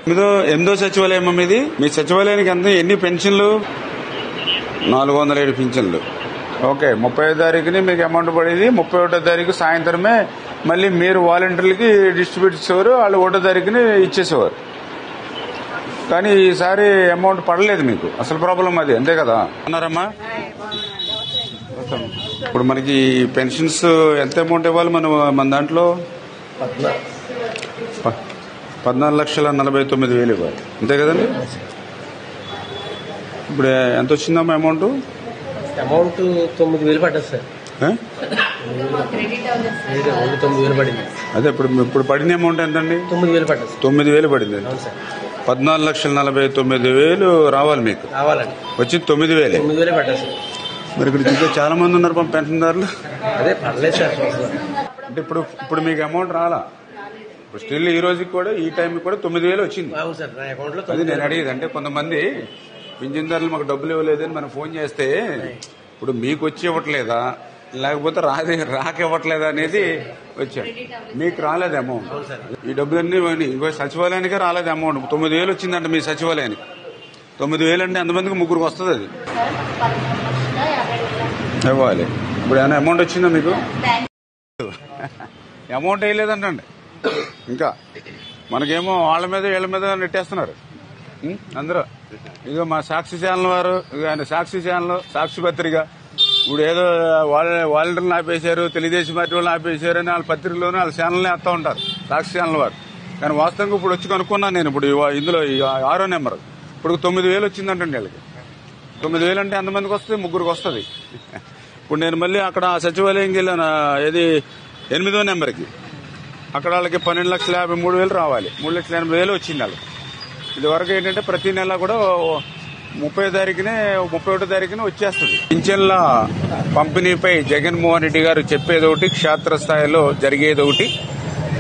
ఎనిమిదో సచివాలయం ఇది. మీ సచివాలయానికి ఎంత ఎన్ని పెన్షన్లు? 407 పెన్షన్లు. ఓకే, 30వ తారీఖుని మీకు అమౌంట్ పడేది. 31వ తారీఖు సాయంత్రమే మళ్ళీ మీరు వాలంటీర్లకి డిస్ట్రిబ్యూట్ చేసేవారు, వాళ్ళు 1వ తారీఖుని ఇచ్చేసేవారు. కానీ ఈసారి అమౌంట్ పడలేదు మీకు. అసలు ప్రాబ్లం అది, అంతే కదా అన్నారమ్మా? ఇప్పుడు మనకి పెన్షన్స్ ఎంత అమౌంట్ ఇవ్వాలి మన దాంట్లో? 14,49,000 ఇవ్వాలి, అంతే కదండి? ఇప్పుడు ఎంత వచ్చిందమ్మా అమౌంట్? 9,000 పడ్డది సార్. 9,000 పడింది. అదే ఇప్పుడు పడిన అమౌంట్ ఎంతండి? 9,000 పడ్డది. 9,000 పడింది. 14,49,000 రావాలి మీకు. రావాలండి. వచ్చింది 9,000. 9,000 పడ్డది సార్. మరి ఇక్కడ చూస్తే చాలా మంది ఉన్నారు పెన్షన్దారులు. అదే పర్లేదు సార్. అంటే ఇప్పుడు మీకు అమౌంట్ రాలా? ఇప్పుడు స్టిల్ ఈ రోజుకి కూడా ఈ టైంకి కూడా 9,000 వచ్చింది. అది నేను అడిగేది. అంటే కొంతమంది పింఛన్దారులు మాకు డబ్బులు ఇవ్వలేదని మనం ఫోన్ చేస్తే ఇప్పుడు మీకు వచ్చి ఇవ్వట్లేదా లేకపోతే రాక ఇవ్వట్లేదా అనేది వచ్చాడు. మీకు రాలేదు అమౌంట్. ఈ డబ్బులన్నీ ఇంకో సచివాలయానికే రాలేదు అమౌంట్. 9,000 వచ్చిందంట మీ సచివాలయానికి. 9,000 అంటే ఎంతమందికి? ముగ్గురికి వస్తుంది అది ఇవ్వాలి. ఇప్పుడు ఏమైనా అమౌంట్ వచ్చిందా మీకు? అమౌంట్ వేయలేదంటండి. ఇంకా మనకేమో వాళ్ళ మీద వీళ్ళ మీద నెట్టేస్తున్నారు అందరూ. ఇదిగో మా సాక్షి ఛానల్ వారు, ఆయన సాక్షి ఛానల్, సాక్షి పత్రిక ఇప్పుడు ఏదో వాలంటీర్లను ఆపేశారు, తెలుగుదేశం పార్టీ వాళ్ళని ఆపేశారు అని వాళ్ళ పత్రికలోనే వాళ్ళ ఛానల్ని వేస్తూ ఉంటారు, సాక్షి ఛానల్ వారు. కానీ వాస్తవంగా ఇప్పుడు వచ్చి కనుక్కున్నాను నేను. ఇప్పుడు ఇందులో 6వ నెంబర్ ఇప్పుడు 9,000 వచ్చిందంటండి వీళ్ళకి. 9,000 అంటే ఎంతమందికి వస్తుంది? ముగ్గురికి వస్తుంది. ఇప్పుడు నేను మళ్ళీ అక్కడ సచివాలయంకి వెళ్ళాను, ఏది 8వ నెంబర్కి. అక్కడ వాళ్ళకి 12,53,000 రావాలి. 3,80,000 వచ్చింది వాళ్ళకి. ఇది వరకు ఏంటంటే ప్రతి నెల కూడా 30వ తారీఖునే 31వ తారీఖునే వచ్చేస్తుంది. పింఛన్ల పంపిణీపై జగన్మోహన్ రెడ్డి గారు చెప్పేదొకటి, క్షేత్రస్థాయిలో జరిగేదొకటి.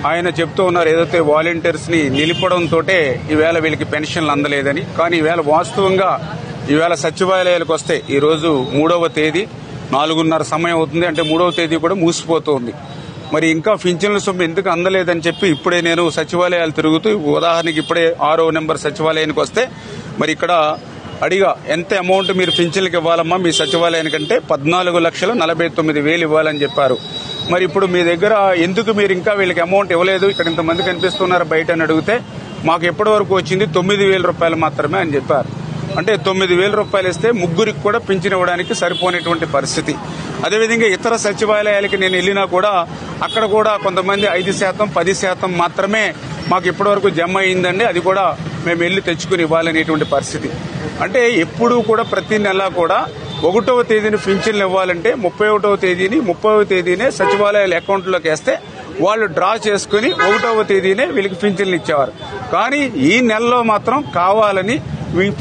ఆయన చెప్తూ ఉన్నారు ఏదైతే వాలంటీర్స్ ని నిలిపడంతో ఈవేళ వీళ్ళకి పెన్షన్లు అందలేదని. కానీ ఈవేళ వాస్తవంగా ఈవేళ సచివాలయాలకు వస్తే ఈ రోజు 3వ తేదీ 4:30 సమయం అవుతుంది. అంటే 3వ తేదీ కూడా మూసిపోతుంది. మరి ఇంకా పింఛన్ల సొమ్ము ఎందుకు అందలేదని చెప్పి ఇప్పుడే నేను సచివాలయాలు తిరుగుతూ, ఉదాహరణకి ఇప్పుడే 6వ నెంబర్ సచివాలయానికి వస్తే మరి ఇక్కడ అడిగా ఎంత అమౌంట్ మీరు పింఛన్లకు ఇవ్వాలమ్మా మీ సచివాలయానికంటే 14,49,000 ఇవ్వాలని చెప్పారు. మరి ఇప్పుడు మీ దగ్గర ఎందుకు మీరు ఇంకా వీళ్ళకి అమౌంట్ ఇవ్వలేదు, ఇక్కడ ఇంతమంది కనిపిస్తున్నారు బయట అని అడిగితే మాకు ఎప్పటి వరకు వచ్చింది 9,000 రూపాయలు మాత్రమే అని చెప్పారు. అంటే 9,000 రూపాయలు ఇస్తే ముగ్గురికి కూడా పింఛన్ ఇవ్వడానికి సరిపోయినటువంటి పరిస్థితి. అదేవిధంగా ఇతర సచివాలయాలకి నేను వెళ్ళినా కూడా అక్కడ కూడా కొంతమంది 5%, 10% మాత్రమే మాకు ఇప్పటి వరకు జమ అయిందండి, అది కూడా మేము వెళ్లి తెచ్చుకుని ఇవ్వాలనేటువంటి పరిస్థితి. అంటే ఎప్పుడూ కూడా ప్రతి నెల కూడా 1వ తేదీని పింఛన్లు ఇవ్వాలంటే 31వ తేదీని 30వ తేదీనే సచివాలయాల అకౌంట్లోకి వేస్తే వాళ్ళు డ్రా చేసుకుని 1వ తేదీనే వీళ్ళకి పింఛన్లు ఇచ్చేవారు. కానీ ఈ నెలలో మాత్రం కావాలని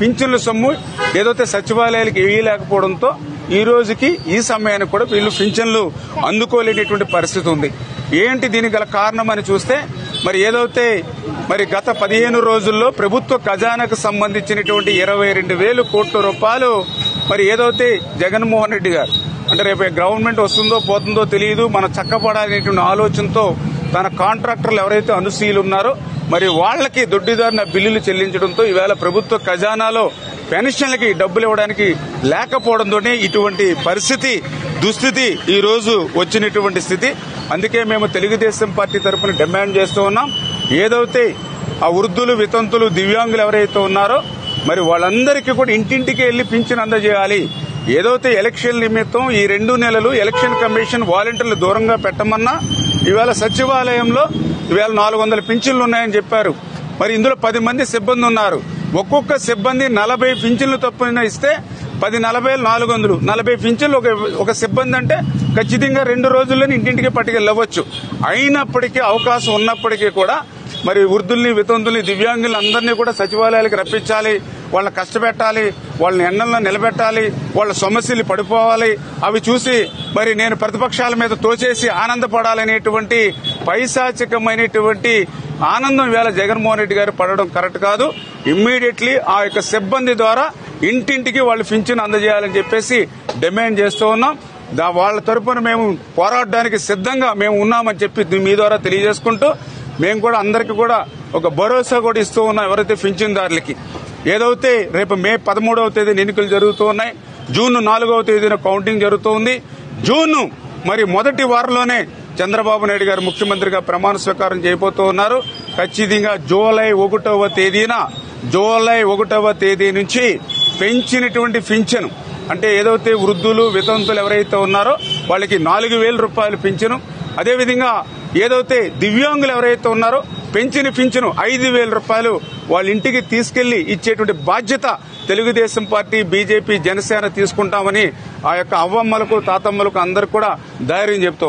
పింఛన్ల సొమ్ము ఏదైతే సచివాలయాలకు వేయలేకపోవడంతో ఈ రోజుకి ఈ సమయానికి కూడా వీళ్ళు పింఛన్లు అందుకోలేనటువంటి పరిస్థితి ఉంది. ఏంటి దీనికి గల కారణం అని చూస్తే మరి ఏదైతే మరి గత 15 రోజుల్లో ప్రభుత్వ ఖజానాకు సంబంధించినటువంటి 22,000 కోట్ల రూపాయలు మరి ఏదైతే జగన్మోహన్ రెడ్డి గారు అంటే రేపు గవర్నమెంట్ వస్తుందో పోతుందో తెలియదు, మనం చక్కపడాలనేటువంటి ఆలోచనతో తన కాంట్రాక్టర్లు ఎవరైతే అనుసీలు ఉన్నారో మరి వాళ్లకి దొడ్డిదారిన బిల్లులు చెల్లించడంతో ఈవేళ ప్రభుత్వ ఖజానాలో పెన్షన్లకి డబ్బులు ఇవ్వడానికి లేకపోవడంతోనే ఇటువంటి పరిస్థితి, దుస్థితి ఈ రోజు వచ్చినటువంటి స్థితి. అందుకే మేము తెలుగుదేశం పార్టీ తరఫున డిమాండ్ చేస్తూ ఉన్నాం, ఏదైతే ఆ వృద్ధులు, వితంతులు, దివ్యాంగులు ఎవరైతే ఉన్నారో మరి వాళ్ళందరికీ కూడా ఇంటింటికి వెళ్లి పింఛన్ అందజేయాలి. ఏదైతే ఎలక్షన్ నిమిత్తం ఈ 2 నెలలు ఎలక్షన్ కమిషన్ వాలంటీర్లు దూరంగా పెట్టమన్నా ఈవేళ సచివాలయంలో ఈవేళ 400 పింఛన్లు ఉన్నాయని చెప్పారు. మరి ఇందులో 10 మంది సిబ్బంది ఉన్నారు. ఒక్కొక్క సిబ్బంది 40 పింఛన్లు తప్పున ఇస్తే 10, 40, 400, 40 పింఛన్లు ఒక సిబ్బంది అంటే ఖచ్చితంగా 2 రోజుల్లోనే ఇంటింటికి పట్టుకెళ్ళవచ్చు. అయినప్పటికీ అవకాశం ఉన్నప్పటికీ కూడా మరి వృద్ధుల్ని, వితంతుల్ని, దివ్యాంగుల్ని అందరినీ కూడా సచివాలయాలకు రప్పించాలి, వాళ్ళని కష్టపెట్టాలి, వాళ్ళని ఎండల్లో నిలబెట్టాలి, వాళ్ళ సమస్యలు పడిపోవాలి, అవి చూసి మరి నేను ప్రతిపక్షాల మీద తోచేసి ఆనందపడాలనేటువంటి పైశాచికమైనటువంటి ఆనందం వేళ జగన్మోహన్ రెడ్డి గారు పడడం కరెక్ట్ కాదు. ఇమ్మీడియట్లీ ఆ యొక్క సిబ్బంది ద్వారా ఇంటింటికి వాళ్ళు పింఛన్ అందజేయాలని చెప్పేసి డిమాండ్ చేస్తూ ఉన్నాం. వాళ్ళ తరపున మేము పోరాడడానికి సిద్ధంగా మేము ఉన్నామని చెప్పి మీ ద్వారా తెలియజేసుకుంటూ మేము కూడా అందరికీ కూడా ఒక భరోసా కూడా ఇస్తూ ఉన్నాం. ఎవరైతే పింఛన్దారులకి ఏదైతే రేపు మే 13వ తేదీన ఎన్నికలు జరుగుతూ ఉన్నాయి, జూన్ 4వ తేదీన కౌంటింగ్ జరుగుతూ ఉంది. జూన్ మరి మొదటి వారంలోనే చంద్రబాబు నాయుడు గారు ముఖ్యమంత్రిగా ప్రమాణ స్వీకారం చేయబోతూ ఉన్నారు. ఖచ్చితంగా జూలై 1వ తేదీ నుంచి పెంచినటువంటి పింఛను అంటే ఏదైతే వృద్ధులు వితంతులు ఎవరైతే ఉన్నారో వాళ్ళకి 4,000 రూపాయలు పింఛను, అదేవిధంగా ఏదైతే దివ్యాంగులు ఎవరైతే ఉన్నారో పెంచిన పింఛను 5,000 రూపాయలు వాళ్ళ ఇంటికి తీసుకెళ్లి ఇచ్చేటువంటి బాధ్యత తెలుగుదేశం పార్టీ, బీజేపీ, జనసేన తీసుకుంటామని ఆ యొక్క అవ్వమ్మలకు తాతమ్మలకు అందరికి కూడా ధైర్యం చెప్తూ